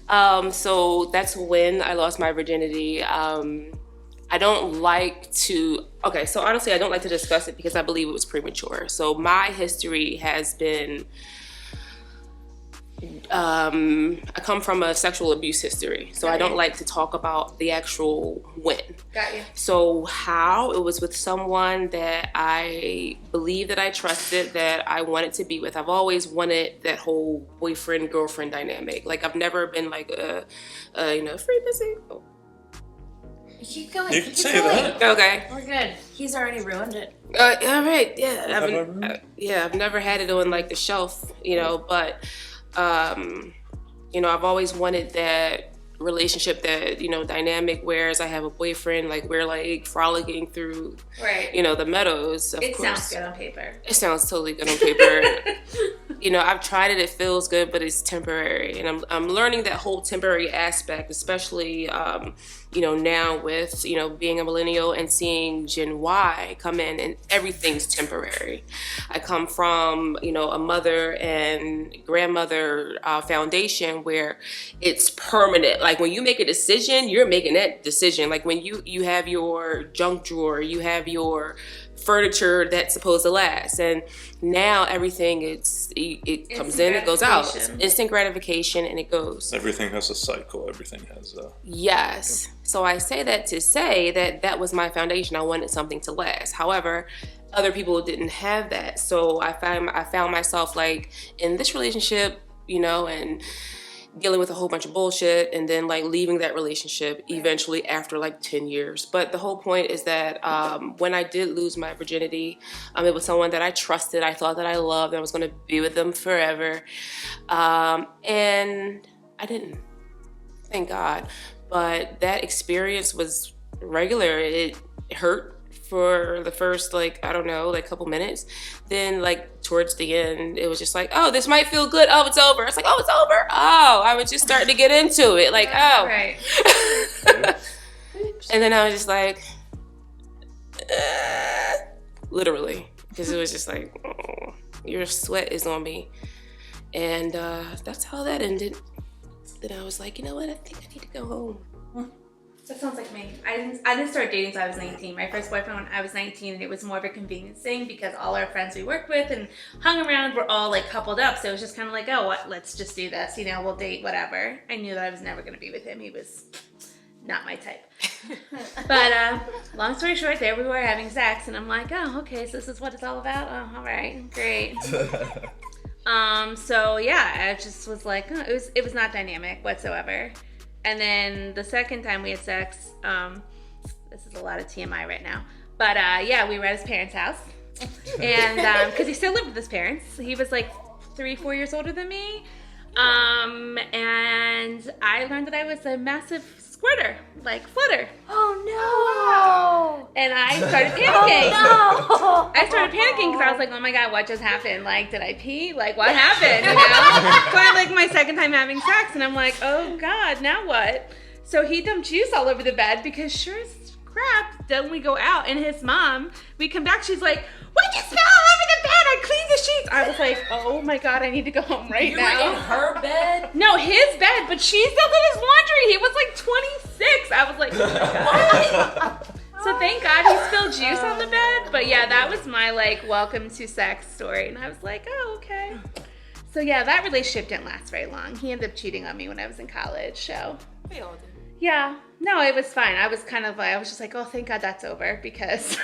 So that's when I lost my virginity. I don't like to, so honestly, I don't like to discuss it because I believe it was premature. So my history has been, I come from a sexual abuse history. So I don't like to talk about the actual when. Got you. So how it was with someone that I believe that I trusted, that I wanted to be with. I've always wanted that whole boyfriend-girlfriend dynamic. Like I've never been like a free pussy. Oh. Keep going. You can say that. Okay. We're good. He's already ruined it. All right. Yeah. I've never had it on like the shelf, but I've always wanted that relationship, that dynamic, whereas I have a boyfriend, like we're like frolicking through the meadows. Of course. Sounds good on paper. It sounds totally good on paper. I've tried it, feels good, but it's temporary, and I'm learning that whole temporary aspect, especially now with being a millennial and seeing Gen Y come in and everything's temporary. I come from a mother and grandmother foundation where it's permanent. Like when you make a decision, you're making that decision. Like when you have your junk drawer, you have your furniture that's supposed to last, and now everything it comes in, it goes out. Instant gratification, and it goes. Everything has a cycle. Everything has a yes. So I say that to say that was my foundation. I wanted something to last. However, other people didn't have that. So I found myself like in this relationship, and dealing with a whole bunch of bullshit, and then like leaving that relationship eventually after like 10 years. But the whole point is that when I did lose my virginity, it was someone that I trusted, I thought that I loved, I was going to be with them forever. And I didn't, thank God. But that experience was regular. It hurt for the first couple minutes. Then towards the end, it was just like, oh, this might feel good. Oh, it's over. It's like, oh, it's over. Oh, I was just starting to get into it. Like, oh. Right. And then I was just like, literally, because it was just like, oh, your sweat is on me. And that's how that ended. Then I was like, you know what? I think I need to go home. That sounds like me. I didn't start dating until I was 19. My first boyfriend when I was 19, and it was more of a convenience thing because all our friends we worked with and hung around were all like coupled up. So it was just kind of like, oh, what? Let's just do this. We'll date, whatever. I knew that I was never going to be with him. He was not my type. But long story short, there we were having sex, and I'm like, oh, okay, so this is what it's all about? Oh, all right, great. So yeah, I just was like, oh, it was not dynamic whatsoever. And then the second time we had sex, this is a lot of TMI right now, but we were at his parents' house, and because he still lived with his parents, he was like 3-4 years older than me, and I learned that I was a massive squirter, like flutter. Oh no! And I started panicking. Oh, no! I started panicking because I was like, oh my God, what just happened? Like, did I pee? Like, what happened? So I like my second time having sex, and I'm like, oh God, now what? So he dumped juice all over the bed because sure as crap, then we go out, and his mom, we come back, she's like, what'd you smell all over the bed? I cleaned the sheets. I was like, oh my God, I need to go home right now. You were in her bed? No, his bed, but she still did his laundry. He was like 26. I was like, oh my God. So thank God he spilled juice on the bed. But yeah, that was my welcome to sex story. And I was like, oh, okay. So yeah, that relationship didn't last very long. He ended up cheating on me when I was in college, so. They all did. Yeah, no, it was fine. I was just like, oh, thank God that's over because,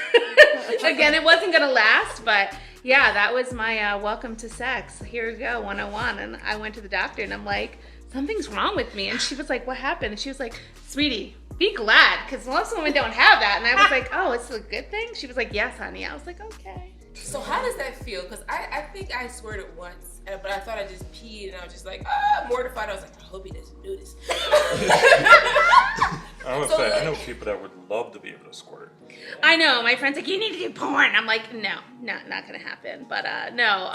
again, it wasn't going to last. But yeah, that was my welcome to sex. Here we go, 101. And I went to the doctor and I'm like, something's wrong with me. And she was like, what happened? And she was like, sweetie, be glad because most women don't have that. And I was like, oh, it's a good thing? She was like, yes, honey. I was like, okay. So how does that feel? Because I think I squirted once, but I thought I just peed, and I was just like, mortified. I was like, I hope he doesn't do this. I would say, I know people that would love to be able to squirt. I know. My friend's like, you need to do porn. I'm like, no, not going to happen. But no.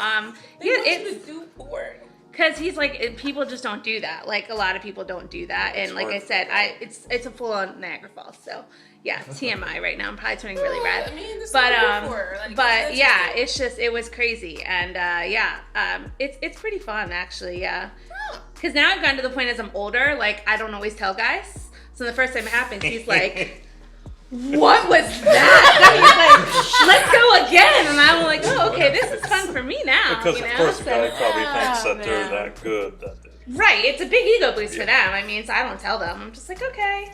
They want you to do porn. Because he's like, people just don't do that. Like, a lot of people don't do that. And like I said, it's a full-on Niagara Falls. So, yeah, TMI right now. I'm probably turning really red. I mean, but yeah, it's just, it was crazy. And it's pretty fun, actually, yeah. Because now I've gotten to the point as I'm older, like, I don't always tell guys. So the first time it happens, he's like, what was that? And he's like, let's go again. And I'm like, oh, okay, this is fun for me now. Because you of know? course the guy probably thinks that man. they're that good that they. Right, it's a big ego boost for them. I mean, so I don't tell them. I'm just like, okay.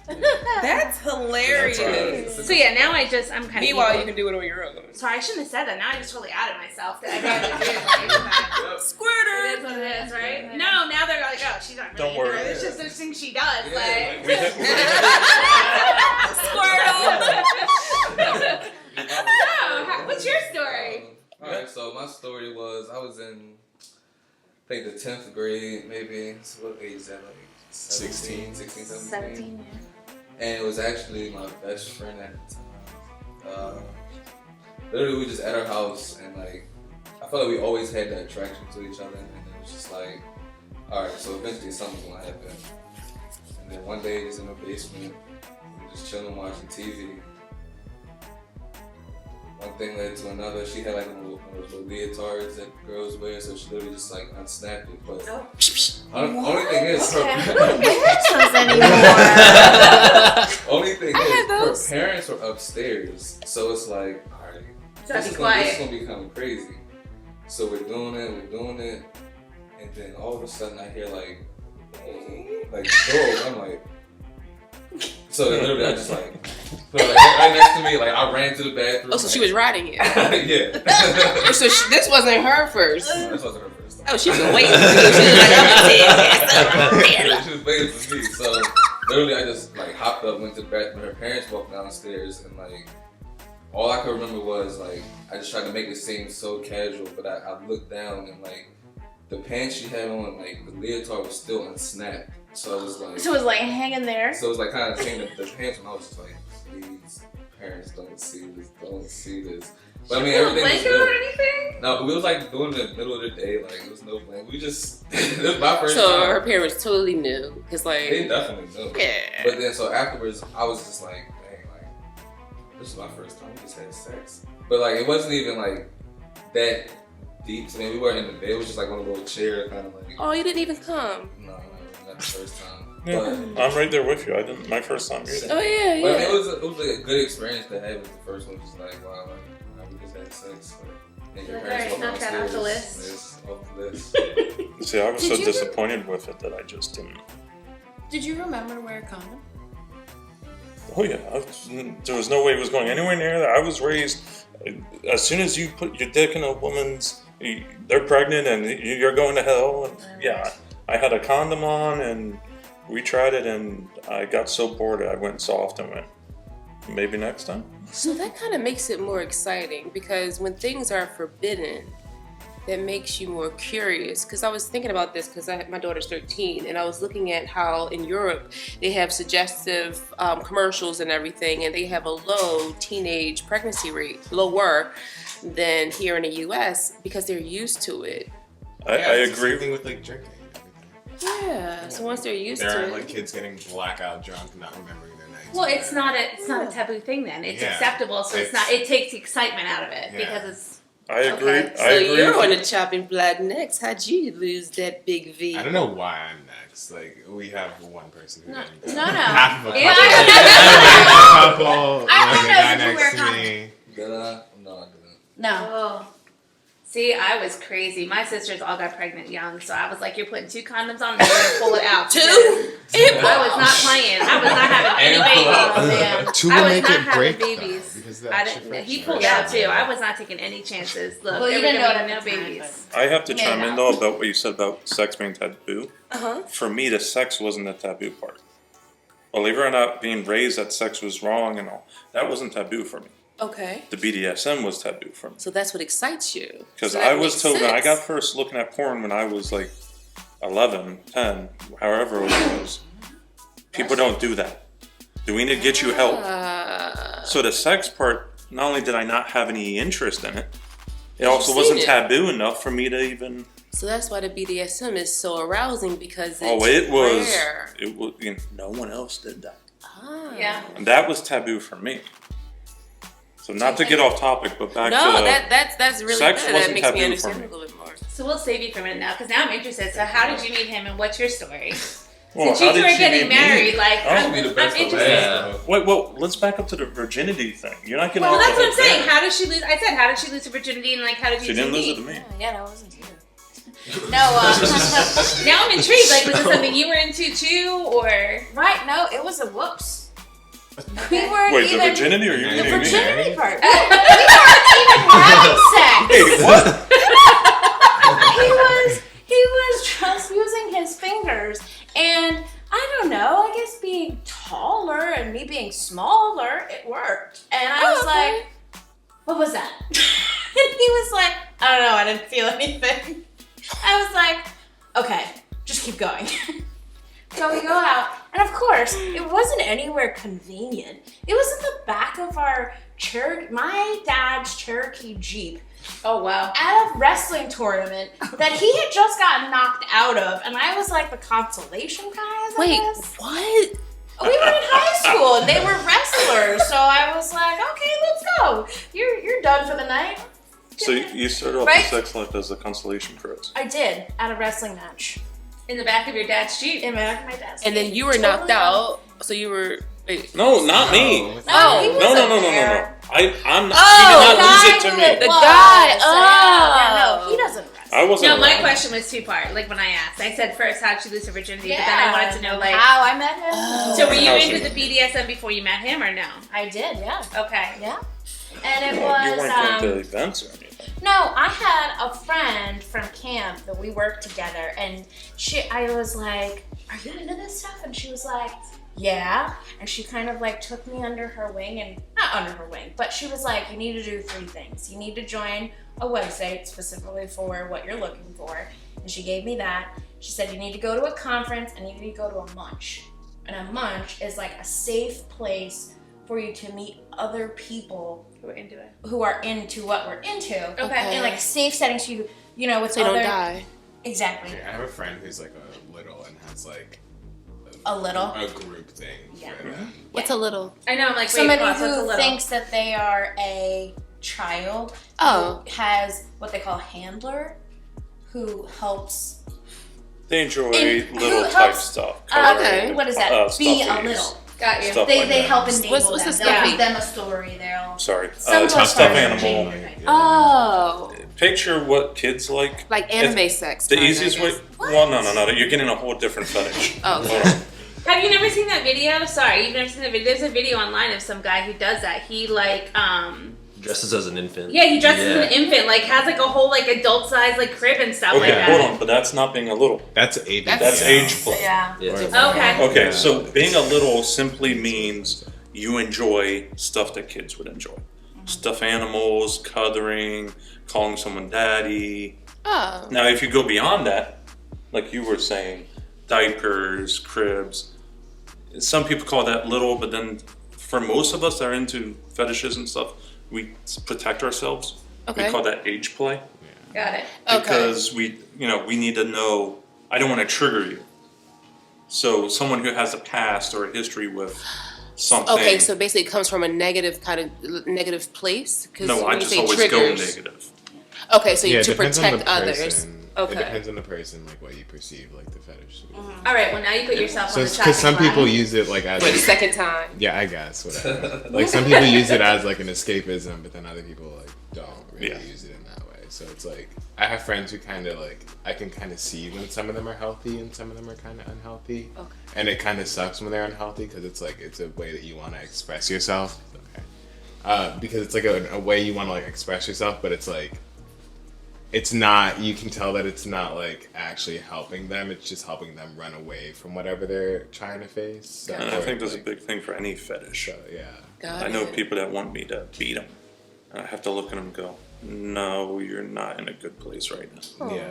That's hilarious. So yeah, now I'm kind of Meanwhile, you can do it on your own. Sorry, I shouldn't have said that. Now I just totally outed myself that I had to do it. Like, Squirter. it is what it is, right? No, now they're like, oh, she's not really Don't worry. into it. It's just those things she does. Like, So, what's your story? Alright, so my story was I was in, I think, the 10th grade, maybe. So what age is that, like 16, 17? 17, yeah. And it was actually my best friend at the time. Literally, we just at our house, and like, I felt like we always had that attraction to each other, and it was just like, alright, so eventually something's gonna happen. And then one day, just in the basement, we were just chilling, watching TV. One thing led to another. She had like one of those little leotards that girls wear, so she literally just like unsnapped it. But only thing is, only thing is, her parents were upstairs, so it's like, all right, this is gonna be kind of crazy. So we're doing it, and then all of a sudden I hear like the door. I'm like. So then literally I just like put her like right next to me, like I ran to the bathroom. Oh, so she was riding it. Yeah. So this wasn't her first. No, this wasn't her first time. Oh, she was waiting for you. She was like, I'm gonna She was waiting for me. So literally I just like hopped up, went to the bathroom. Her parents walked downstairs, and like all I could remember was like I just tried to make it seem so casual, but I looked down and like the pants she had on, like the leotard was still unsnapped. So it was like. So it was like hanging there. So it was like kind of changing the pants, and I was just like, please, parents, don't see this. But I mean, everything was blanket good. or anything? No, we was like doing it in the middle of the day, like it was no blanket. We just it was my first So time. her parents totally knew, cause like They definitely knew. Yeah. But then so afterwards, I was just like, dang, like this is my first time. We just had sex, but like it wasn't even like that deep. I mean, we weren't in the bed. It was just like on a little chair, kind of like. Oh, you didn't even come. No, not the first time. Yeah, But, I'm right there with you. I didn't. My first time either. Oh yeah, But I mean, yeah. it was like a good experience to have with the first one. Just like, wow, like, we just had sex. And your Like, parents alright, knock that off the downstairs, list. and it's off the list. See, I was Did so you- disappointed with it that I just didn't. Did you remember to wear a condom? Oh yeah, there was no way it was going anywhere near that. I was raised. As soon as you put your dick in a woman's, they're pregnant and you're going to hell. And yeah, I had a condom on and we tried it, and I got so bored I went soft and went, maybe next time. So that kind of makes it more exciting, because when things are forbidden, that makes you more curious. Because I was thinking about this because my daughter's 13, and I was looking at how in Europe they have suggestive commercials and everything, and they have a low teenage pregnancy rate, lower than here in the U.S. because they're used to it. I It's the agree. same thing with like drinking. Yeah. So once they're used There to aren't it. like kids getting blackout drunk, not remembering their nights. Well, it's not a taboo thing then. It's Yeah. acceptable, so it takes the excitement out of it Yeah. because it's. I agree. Okay. I So agree. you're on the chopping block next. How'd you lose that big V? I don't know why I'm next. Like we have one person who didn't. No. Half of a Yeah. couple. I Like a know guy you wear next to condoms. me. Did I? No, I didn't. No. Oh. See, I was crazy. My sisters all got pregnant young, so I was like, "You're putting 2 condoms on, and you're gonna pull it out." 2? I was not playing. I was not having any And pull out. babies. Two I will was make not it having break. babies. Though, because I that's didn't. your He first pulled one. out too. I was not taking any chances. Look, Well, you there didn't were know gonna it be at no the time, babies. I have to Yeah. chime in though about what you said about sex being taboo. Uh-huh. For me, the sex wasn't the taboo part. Believe it or not, being raised that sex was wrong and all, that wasn't taboo for me. Okay. The BDSM was taboo for me. So that's what excites you. Because So that I was makes told when I sense. got first looking at porn when I was like 11, 10, however old it was, people don't do that. Do we need to get you help? So the sex part, not only did I not have any interest in it, it also seen wasn't it. taboo enough for me to even. So that's why the BDSM is so arousing, because it's It was. rare. It was. No one else did that, Ah. Yeah. and that was taboo for me. So not to get off topic, but back No, to that's really sex good. That wasn't makes me taboo understand for me. it a little bit more. So we'll save you from it now, because now I'm interested. So how did you meet him, and what's your story? Well, Since you two are getting married, like, I'm interested. Yeah. Wait, well, let's back up to the virginity thing. You're not gonna. Well, that's what I'm saying. How did she lose? I said, how did she lose her virginity, and like, how did you She didn't lose meet? it to me. Yeah, that wasn't you. No. Now I'm intrigued. Like, was this something you were into too, or? Right, no, it was a whoops. We weren't Wait, even... the virginity or you The meeting me? virginity part. We weren't even having sex. Wait, what? He was just using his fingers, and I don't know, I guess being taller and me being smaller, it worked. And I was like, what was that? And he was like, I don't know, I didn't feel anything. I was like, okay, just keep going. So we go out, and of course, it wasn't anywhere convenient. It was in the back of our my dad's Cherokee Jeep. Oh wow! At a wrestling tournament that he had just gotten knocked out of, and I was like the consolation prize. Wait, I guess. what? We were in high school, and they were wrestlers, so I was like, okay, let's go. You're done for the night. So you started off Right? your sex life as a consolation prize. I did at a wrestling match In the back of your dad's Jeep. in my dad's. And then Jeep. you were Totally knocked out. So you were. Wait. No, not me. No, he No, wasn't no. there. I'm not. Oh, he did not the lose guy it to who me. it The was. guy, Yeah, no, oh. he doesn't wrestle. I wasn't. No, my around. question was two-part. Like when I asked, I said first, how did she lose her virginity? But then I wanted to know, like, how I met him. so were you How into she- the BDSM before you met him, or no? I did, yeah. Okay. Yeah. And it You weren't was going to events or anything. no, I had a friend from camp that we worked together, and I was like, are you into this stuff? And she was like, yeah. And she kind of like took me under her wing, and not under her wing, but she was like, you need to do 3 things. You need to join a website specifically for what you're looking for. And she gave me that. She said, you need to go to a conference and you need to go to a munch. And a munch is like a safe place for you to meet other people Who were into it. who are into what we're into. Okay. In like safe settings, you know, with So you other. don't die. Exactly. I have a friend who's like a little and has like A little. a group thing. Yeah. for them. What's a little? I know. I'm like, wait, Somebody pause, what's a who little? thinks that they are a child Oh. who has what they call handler, who helps. They enjoy And little who type helps, stuff. Okay. What is that? Be a stuffies. little. Got you. Stuff They like they that. help enable What's them. the They'll stuffy? give them a story. They'll. Sorry. Some It's of a us stuffed are animal. gender. Oh. Picture what kids like. Like anime sex. The kind, I easiest way. guess. Well, no. You're getting a whole different fetish. Oh, Hold okay. on. Have you never seen that video? Sorry, you've never seen that video. There's a video online of some guy who does that. He like, Dresses as an infant. yeah, he dresses as an infant, like has like a whole like adult size like crib and stuff like Okay, that. hold on, but that's not being a little. That's age. That's age play. Yeah. Yeah. Okay. Okay, so being a little simply means you enjoy stuff that kids would enjoy. Stuffed animals, cuddling, calling someone daddy. Oh. Now, if you go beyond that, like you were saying, diapers, cribs, some people call that little, but then for most of us that are into fetishes and stuff, we protect ourselves. Okay. We call that age play. Got it. Because we need to know, I don't want to trigger you. So someone who has a past or a history with something. Okay, so basically it comes from a negative negative place. 'Cause No, when I you just say always triggers, go negative. Okay, so Yeah, it to depends on protect the others. person. Okay. It depends on the person, like what you perceive, like the fetish. to be. All right. Well, now you put yourself So on the it's chopping because some block. people use it like as For the second time. yeah, I guess whatever. Like some people use it as like an escapism, but then other people like don't really Yeah. use it in that way. So it's like I have friends who kind of like I can kind of see when some of them are healthy and some of them are kind of unhealthy. Okay. And it kind of sucks when they're unhealthy because it's like it's a way that you want to express yourself. Okay. Because it's like a way you want to like express yourself, but it's like it's not. You can tell that it's not like actually helping them. It's just helping them run away from whatever they're trying to face. So, And I think that's a like, big thing for any fetish. so, yeah. Got I know it. people that want me to beat them. And I have to look at them and go, no, you're not in a good place right now. Oh. Yeah.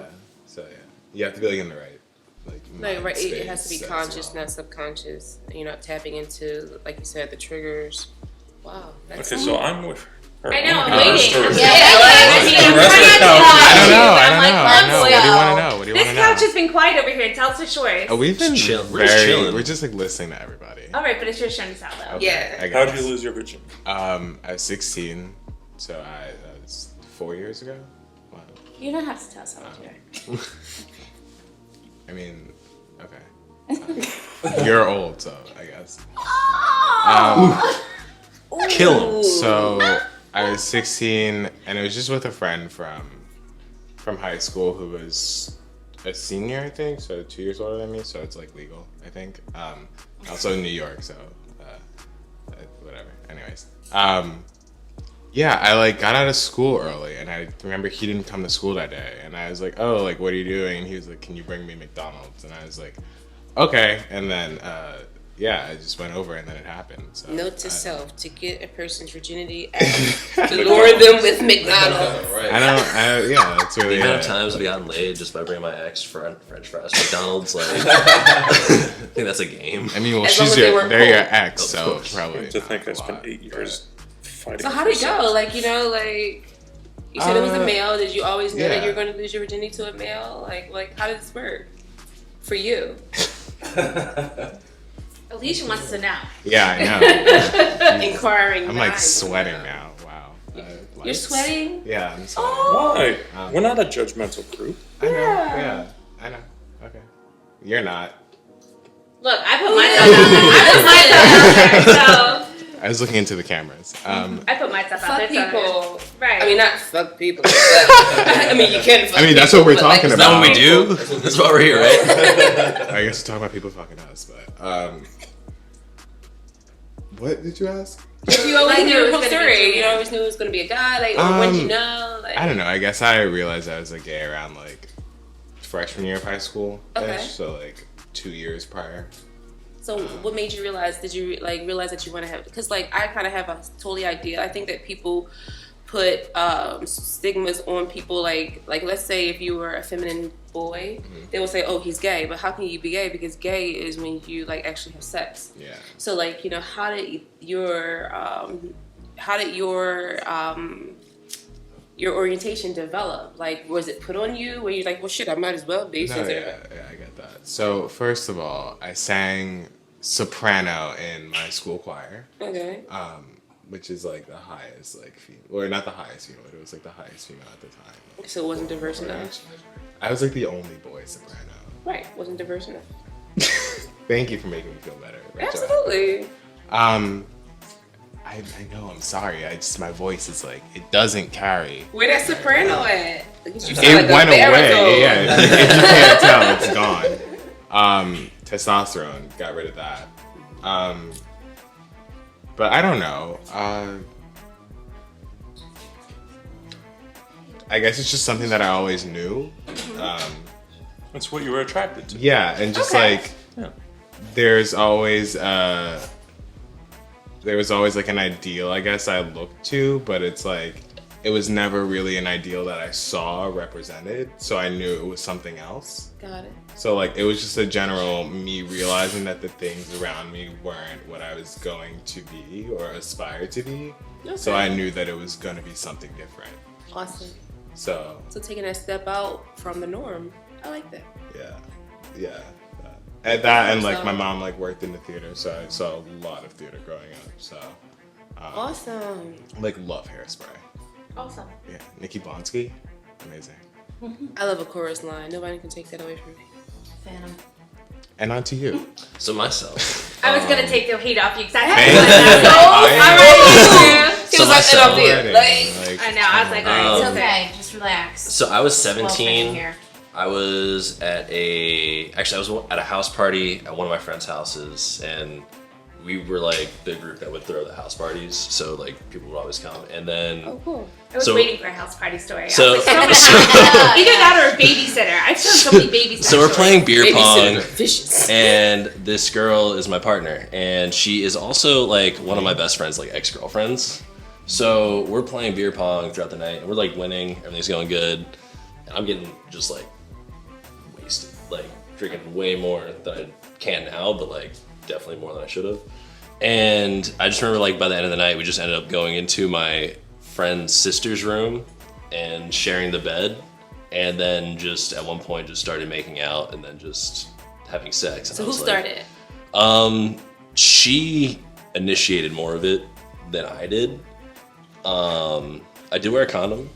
So yeah, you have to be like in the right, like. Like, right, it has to be space as conscious, well. not subconscious. You're not tapping into, like you said, the triggers. Wow. That's Okay, so I'm with her. I know. I'm I'm waiting. story. Yeah. The rest of the couch. I don't know. I I'm like, don't know. What do you "Let's want to go." know? What do you want This to couch know? has been quiet over here. Tell us the story. Oh, we've been Chill. We're very. just chilling. We're just like listening to everybody. All right, but it's your turn to tell though. Okay, Yeah. I How guess. did you lose your virginity? I was 16, so that was 4 years ago. Wow. You don't have to tell us how much you are. I mean, okay. You're old, so I guess. Kill him. So I was 16, and it was just with a friend from high school who was a senior, I think, so 2 years older than me. So it's like legal, I think. Also in New York, so whatever. Anyways, yeah, I like got out of school early, and I remember he didn't come to school that day, and I was like, oh, like what are you doing? And he was like, can you bring me McDonald's? And I was like, okay. And then yeah, I just went over, and then it happened. So Note to self: to get a person's virginity, to lure them with McDonald's. Right. Yeah, that's really. The amount of times I've gotten laid just by bringing my ex French fries to McDonald's, like I think that's a game. I mean, well, As long as they weren't they're your cold. ex, Of so course. probably. To not think a I spent lot, 8 years fighting. So how did it go? Like, you know, like you said it was a male. Did you always know that yeah. you were going to lose your virginity to a male? Like how did this work for you? Alisha wants to know. Yeah, I know. Inquiring. I'm like minds. sweating now. Wow. You're sweating? Yeah, I'm sweating. Why? We're not a judgmental group. I know. Yeah, I know. Okay. You're not. Look, I put myself out there. So I was looking into the cameras. I put myself out Fuck there. people. Right. I mean, not fuck people. But, I mean, you can. Fuck I mean, that's people, what we're but, like, talking Is that about. what we do? That's why we're here, right? I guess we're talking about people fucking us, but what did you ask? You always Like, knew it was the whole gonna be story. two You men. always knew it was going to be a guy. Like, or when did you know? Like, I don't know. I guess I realized I was like gay around like freshman year of high school. Okay. So like 2 years prior. So what made you realize? Did you like realize that you want to have? Because like I kind of have a totally idea. I think that people put stigmas on people. Like let's say if you were a feminine boy, they will say, "Oh, he's gay." But how can you be gay? Because gay is when you like actually have sex. Yeah. So like, you know, how did your orientation develop? Like, was it put on you? Were you like, well, shit, I might as well be? No, yeah, I get that. So first of all, I sang soprano in my school choir, Okay. which is like the highest like female, or not the highest female, but it was like the highest female at the time. So it wasn't diverse enough. I was like the only boy soprano. Right. Wasn't diverse enough. Thank you for making me feel better. Rachel. Absolutely. I know. I'm sorry. My voice is like it doesn't carry. Where that soprano at? Look at you sound It like a went away. baritone. Yeah, if you can't tell, it's gone. Testosterone got rid of that. But I don't know. I guess it's just something that I always knew. That's what you were attracted to. Yeah, and just like there's always like an ideal I guess I looked to, but it's like it was never really an ideal that I saw represented, so I knew it was something else. Got it. So like it was just a general me realizing that the things around me weren't what I was going to be or aspire to be. Okay. So I knew that it was going to be something different. Awesome. So So taking that step out from the norm. I like that. yeah. At that and like my mom like worked in the theater, so I saw a lot of theater growing up. So Awesome. like love Hairspray. Awesome. Yeah, Nikki Blonsky, amazing. I love a chorus line. Nobody can take that away from me. Phantom. And on to you. So myself. I was gonna take the heat off you because I Thank had you. to. He So was like, myself. "And I'm there." Like, I know. I was like, all right, It's it's okay. Just relax. So I was Well, 17. here. I was at a house party at one of my friend's houses, and we were like the group that would throw the house parties. So like people would always come, and then oh, cool. I was So- waiting for a house party story. So- I was like, either that or a babysitter. I've done so many babysitters. so we're playing beer Babysitter, pong, vicious. and this girl is my partner, and she is also like one of my best friends, like ex-girlfriends. So we're playing beer pong throughout the night, and we're like winning, everything's going good, and I'm getting just like wasted, like drinking way more than I can now, but like definitely more than I should have. And I just remember like by the end of the night, we just ended up going into my friend's sister's room and sharing the bed, and then just at one point just started making out and then just having sex. And So I who was like, started? She initiated more of it than I did. I did wear a condom,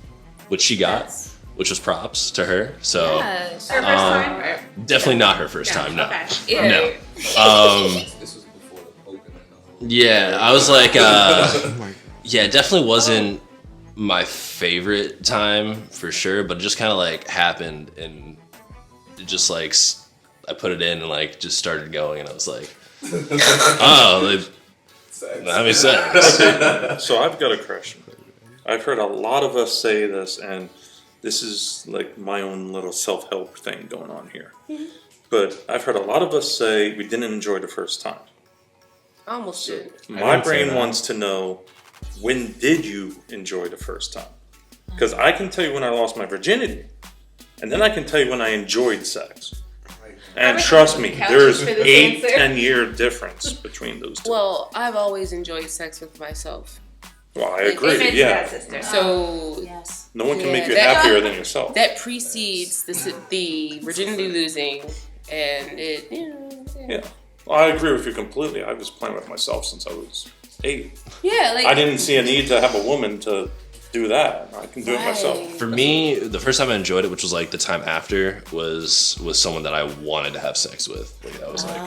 which she got. which was props to her. So Her first time? definitely not her first time. No, Okay. Yeah. no. This was before the open and the whole. Yeah, I was like, Oh my God. yeah, it definitely wasn't my favorite time for sure, but it just kind of like happened and it just like I put it in and like just started going and I was like, oh, that makes sense. So I've got a question. I've heard a lot of us say this, and this is like my own little self-help thing going on here. But I've heard a lot of us say we didn't enjoy the first time. I almost did. My didn't say brain that. wants to know, when did you enjoy the first time? Because I can tell you when I lost my virginity, and then I can tell you when I enjoyed sex. And trust me, there's for this 8-10 year difference between those two. Well, I've always enjoyed sex with myself. Well, I Amen agree, to yeah. that, sister. So Yes. No one can Yeah, make you that- happier than yourself. that precedes the virginity losing, and it, Yeah. Well, I agree with you completely. I was playing with myself since I was 8. yeah, like I didn't see a need to have a woman to do that. I can do it myself. Right. For me, the first time I enjoyed it, which was like the time after, was someone that I wanted to have sex with. Like I was like,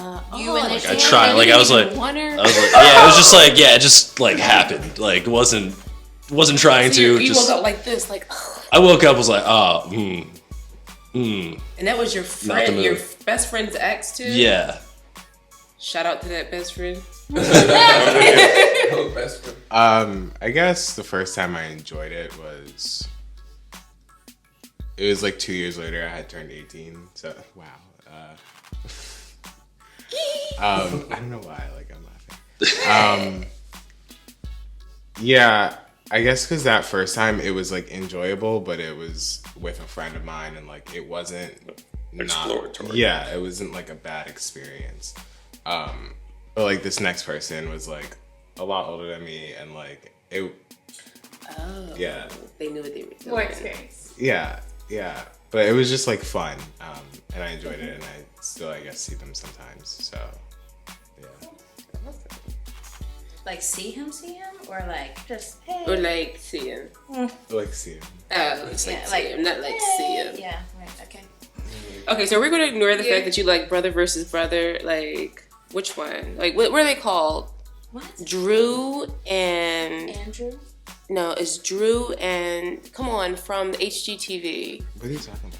You like I initiated. tried, like I was like, yeah, it was just like, yeah, it just like happened. Like wasn't trying So you to. Just woke up like this, like, I woke up was like, oh, and that was your Not the friend, move. your best friend's ex too. yeah. Shout out to that best friend. Oh, best friend. I guess the first time I enjoyed it was like 2 years later. I had turned 18. So wow. I don't know why. Like I'm laughing. Yeah, I guess because that first time it was like enjoyable, but it was with a friend of mine, and like it wasn't Exploratory. Yeah, it wasn't like a bad experience. But like this next person was like a lot older than me, and like it. Oh, Yeah. They knew what they were doing. More experience. Yeah. But it was just like fun, and I enjoyed it, and I still, I guess, see them sometimes. So, yeah. Like see him, or like just hey. Or like seeing. Like see them. Oh, it's like Yeah, see him, not like see him. Yeah, right, okay. Okay, so we're gonna ignore the Yeah. fact that you like brother versus brother. Like, which one? Like, what are they called? What? Drew and Andrew? no, it's Drew and come on from HGTV. What are you talking about?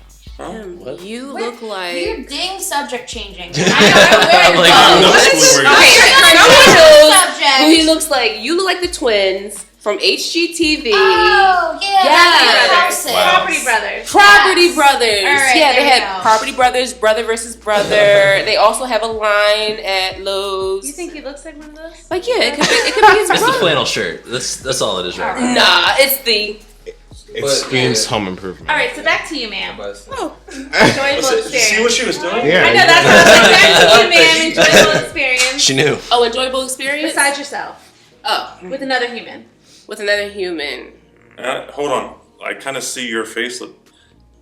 What? You Wait, look like You're ding subject changing. I'm like, Oh, no clue where you're okay, Subject. someone knows who he looks like. You look like the twins from HGTV. Oh, yeah. Yeah. That's the Wow. Property Brothers. Property Brothers. All right, yeah, they there we had go. Property Brothers, brother versus brother. They also have a line at Lowe's. You think he looks like one of those? Like, yeah, it could be his It's the brother. flannel shirt. That's all it is right now. Nah, it's the It But- screams home improvement. All right, so back to you, ma'am. oh. Enjoyable See experience. what she was doing? Yeah. I know that's how I was like, back to you, ma'am. Enjoyable experience. She knew. Oh, enjoyable experience. Besides yourself, Oh, with another human. with another human. Hold on. I kind of see your face.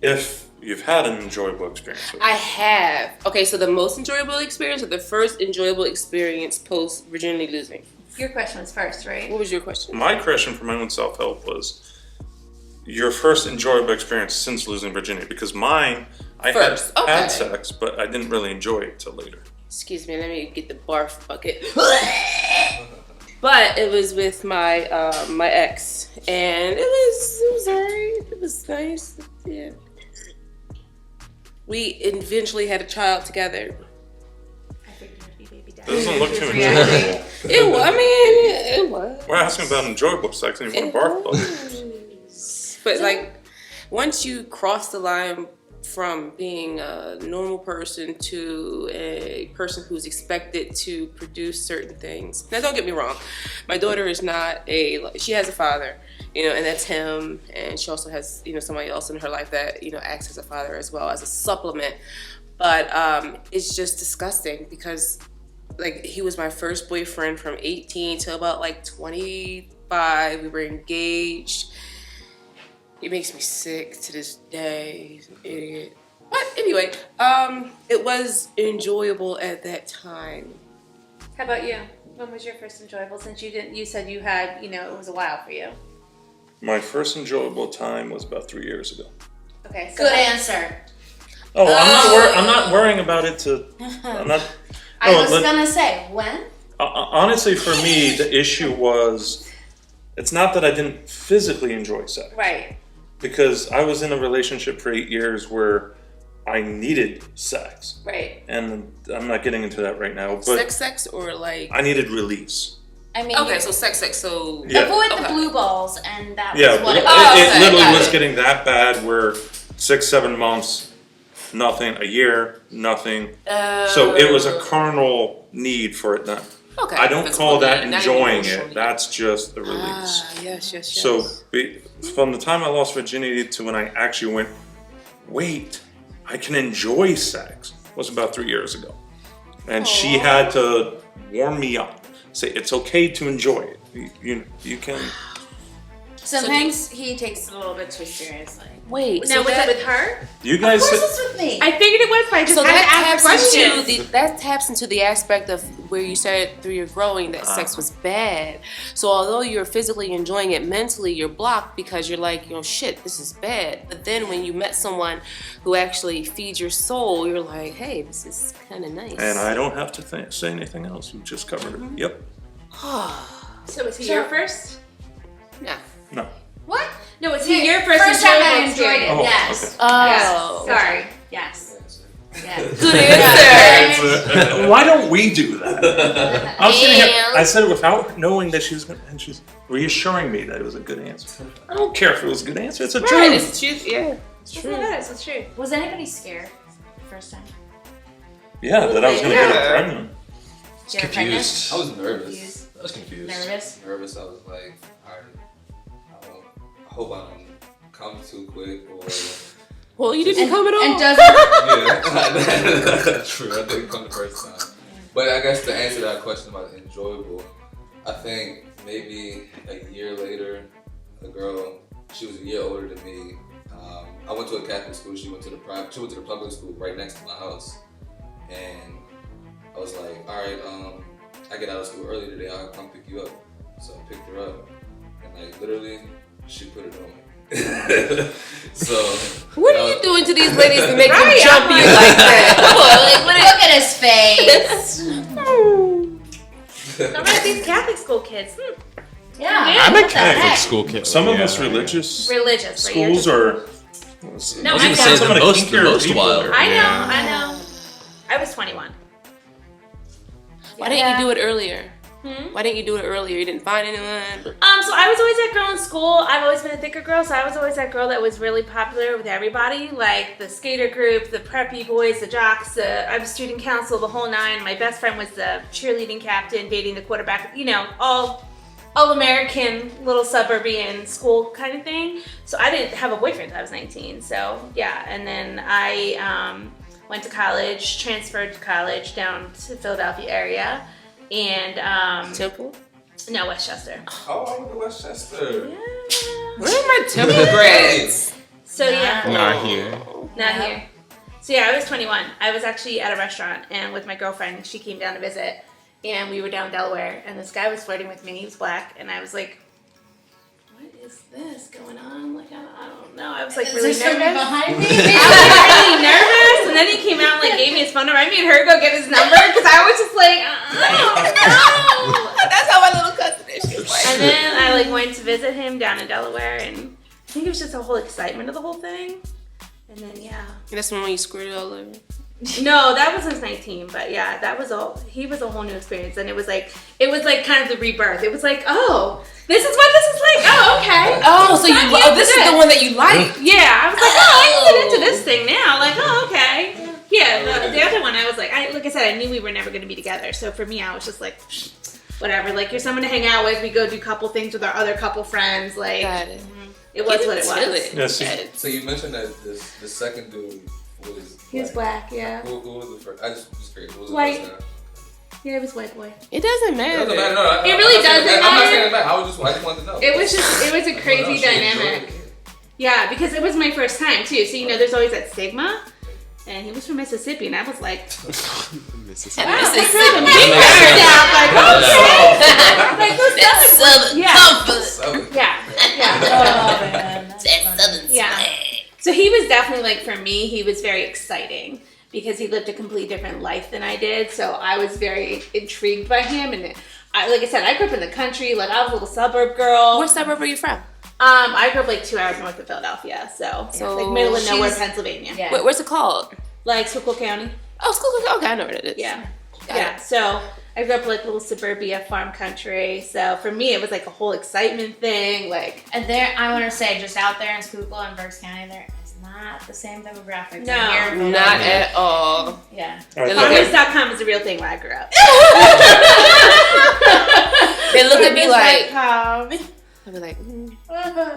If you've had an enjoyable experience with I have. Okay, so the most enjoyable experience or the first enjoyable experience post virginity losing? Your question was first, right? What was your question? my question for my own self-help was your first enjoyable experience since losing virginity, because mine, I First, had okay. sex, but I didn't really enjoy it till later. Excuse me, let me get the barf bucket. But it was with my my ex, and it was alright. It was nice. Yeah. We eventually had a child together. I figured it'd be baby daddy. Doesn't look too Reacting. enjoyable. It was. I mean, it was. We're asking about enjoyable sex, and you want to barf about it. But like, once you cross the line from being a normal person to a person who's expected to produce certain things. Now, don't get me wrong. My daughter is not she has a father, and that's him. And she also has, somebody else in her life that, acts as a father as well as a supplement. But it's just disgusting because like he was my first boyfriend from 18 till about like 25. We were engaged. He makes me sick to this day. He's an idiot. But anyway, it was enjoyable at that time. How about you? When was your first enjoyable? Since you said you had, it was a while for you. My first enjoyable time was about 3 years ago. Okay. So Good answer. Oh, I'm not worrying about it I'm not. I was gonna say when. Honestly, for me, the issue was, it's not that I didn't physically enjoy sex. Right. Because I was in a relationship for 8 years where I needed sex. Right. And I'm not getting into that right now. But Sex or like... I needed release. I mean, okay, so sex, so... Yeah. Avoid the blue balls, and that was Yeah, what it it was. literally was getting that bad where 6-7 months, nothing, a year, nothing. So it was a carnal need for it then. Okay. I don't call that enjoying it. it. That's just the release. Yes. So from the time I lost virginity to when I actually went, wait, I can enjoy sex, was about 3 years ago. And she had to warm me up. Say, it's okay to enjoy it. You can... Sometimes he takes it a little bit too seriously. Wait, Now, was it with her? You guys... Of course it's with me. I figured it was, but I just so had to that ask the question. that taps into the aspect of where you said through your growing that sex was bad. So although you're physically enjoying it, mentally you're blocked because you're like, shit, this is bad. But then when you met someone who actually feeds your soul, you're like, hey, this is kind of nice. And I don't have to say anything else. You just covered it. Yep. So was he your first? Yeah. No. What? No, was he your first time I enjoyable enjoyed it? Oh, Yes. Oh. Sorry. Yes. Yes. Good answer. Why don't we do that? I was sitting here, I said it without knowing that she's going to, and she's reassuring me that it was a good answer. I don't care if it was a good answer. It's a Right, truth. it's truth, yeah. It's true. It's true. Was anybody scared the first time? Yeah, that I was going to get her pregnant. You were Confused. I was nervous. Confused. I was confused. Nervous? Nervous. I was like, alright, I hope I don't come too quick or. Well, you didn't come at all. And doesn't. Yeah, true. I didn't come the first time. But I guess to answer that question about enjoyable, I think maybe a year later, a girl, she was a year older than me. I went to a Catholic school. She went to the public school right next to my house, and I was like, all right, I get out of school early today. I'll come pick you up. So I picked her up, and like literally, she put it on me. So what are you doing to these ladies to make them Right, jump I'm you like- like that? Come on, Look at his face. All right, these Catholic school kids. Yeah. I'm a what the Catholic heck? school kid. Some of Yeah. us religious Religious. but you're schools just- are. No, I was I gonna say know. the most people wild. there. I know. Yeah. I know. I was 21. Why didn't you do it earlier? Hmm? Why didn't you do it earlier? You didn't find anyone? So I was always that girl in school. I've always been a thicker girl, so I was always that girl that was really popular with everybody, like the skater group, the preppy boys, the jocks. I was student council, the whole nine. My best friend was the cheerleading captain, dating the quarterback. All American, little suburban school kind of thing. So I didn't have a boyfriend until I was 19. So yeah, and then I went to college, transferred to college down to Philadelphia area, and Temple? no, Westchester. Oh, I went to Westchester. Yeah. Where are my Temple grads? So yeah, Not here. not here. So yeah, I was 21. I was actually at a restaurant and with my girlfriend. She came down to visit, and we were down in Delaware. And this guy was flirting with me. He was black, and I was like, "What is this going on?" Like I don't know. I was like really Is there someone nervous. behind me? I was like really nervous, and then he came out and like gave me his phone number. I made her go get his number because I was just like, I don't know. That's how my little cousin is. She's like, And then I like went to visit him down in Delaware, and I think it was just the whole excitement of the whole thing. And then yeah, that's when you squirted all over. no, that was when I was 19. But yeah, that was all. He was a whole new experience, and it was like kind of the rebirth. It was like, oh, this is what this is like. Oh, okay. Oh, so I'm used to this is the one that you like. Yeah, I was like, oh, I can get into this thing now. Like, oh, okay. Yeah, the other one, I was like, like I said, I knew we were never going to be together. So for me, I was just like, whatever. Like, you're someone to hang out with. We go do couple things with our other couple friends. Like, Got it. it was what it was. Yeah, see, So you mentioned that the second dude was. He was black, yeah. Who was the first? I just was curious. Who was White. the first guy? Yeah, it was white boy. It doesn't It matter. doesn't matter. No, It really doesn't I'm not matter. saying it back. I just wanted to know. It was a crazy dynamic. Yeah, because it was my first time too. So there's always that stigma. And he was from Mississippi, and I was like, Mississippi. wow, that's really the big bird now. Like, okay. Like, this Southern yeah. comfort. So, Yeah, yeah. Oh, man. That southern Yeah. swag. So he was definitely like, for me, he was very exciting because he lived a completely different life than I did. So I was very intrigued by him. And like I said, I grew up in the country. Like I was a little suburb girl. What suburb are you from? I grew up like 2 hours north of Philadelphia. So like middle of nowhere, Pennsylvania. Yeah. Where's it called? Like Schuylkill County. Oh, Schuylkill. Okay, I know where it is. Yeah. Yeah. So I grew up like little suburbia farm country. So for me, it was like a whole excitement thing. Like, And there, I want to say, just out there in Schuylkill and Berks County, there is not the same demographic. No. Not at all. Yeah. All right, Farmers.com is a real thing where I grew up. They look at me like, Farmers.com. I'll be like,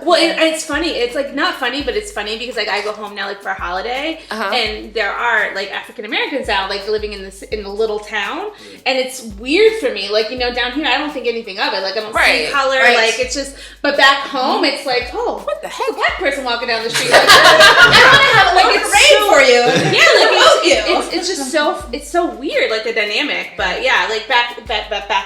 Well, it's funny. It's like not funny, but it's funny because like I go home now like for a holiday, and there are like African Americans now like living in the little town, and it's weird for me. Like down here I don't think anything of it. Like I don't see color. Right. Like it's just. But back home it's like, oh, what the heck? A black person walking down the street. Like, I want to have like a rain for you. Yeah, like it's just so weird, like the dynamic. But yeah, like back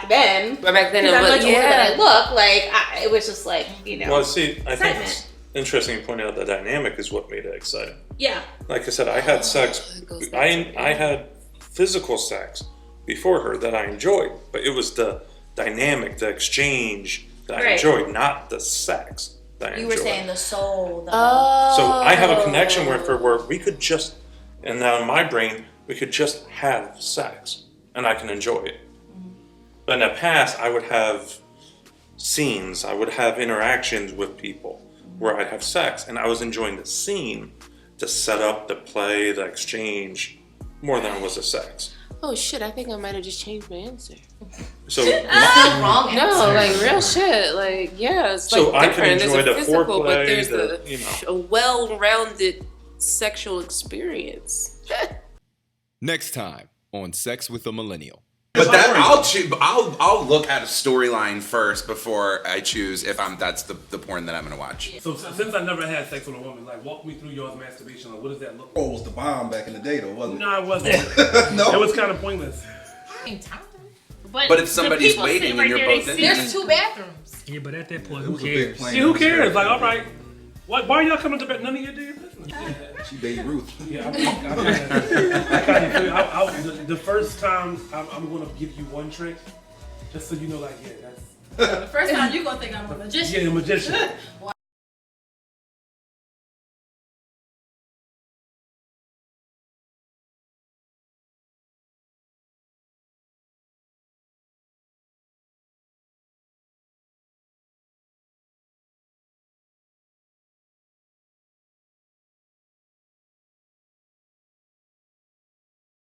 then. but back then it I'm was much older than I look. Like it was just like Well, see, I think it's excitement. interesting to point out the dynamic is what made it exciting. Yeah. Like I said, I had sex. I had physical sex before her that I enjoyed, but it was the dynamic, the exchange that I enjoyed, not the sex that I You enjoyed. were saying the soul. So I have a connection with her where we could just, and now in my brain, we could just have sex, and I can enjoy it. But in the past, I would have scenes, I would have interactions with people where I'd have sex, and I was enjoying the scene, the setup, the play, the exchange, more than it was the sex. Oh shit! I think I might have just changed my answer. So, wrong. No, like real shit. Like yeah, it's like So I can different. enjoy There's a the physical, foreplay, but there's the, a well-rounded sexual experience. Next time on Sex with a Millennial. But that I'll look at a storyline first before I choose if that's the porn that I'm gonna watch. So since I never had sex with a woman, like walk me through yours masturbation. Like what does that look like? Oh, it was the bomb back in the day though, wasn't it? No, it wasn't. No. It was kind of pointless. But if somebody's waiting and you're both in there, There's 2 bathrooms. Yeah, but at that point, It who was a big cares? plane. Yeah, who cares? Like, all right, why are y'all coming to bed? None of your damn business. She Babe Ruth. Yeah, the first time I'm gonna give you one trick, just so you know, like, yeah, that's The first time you gonna think I'm a magician. yeah, a magician.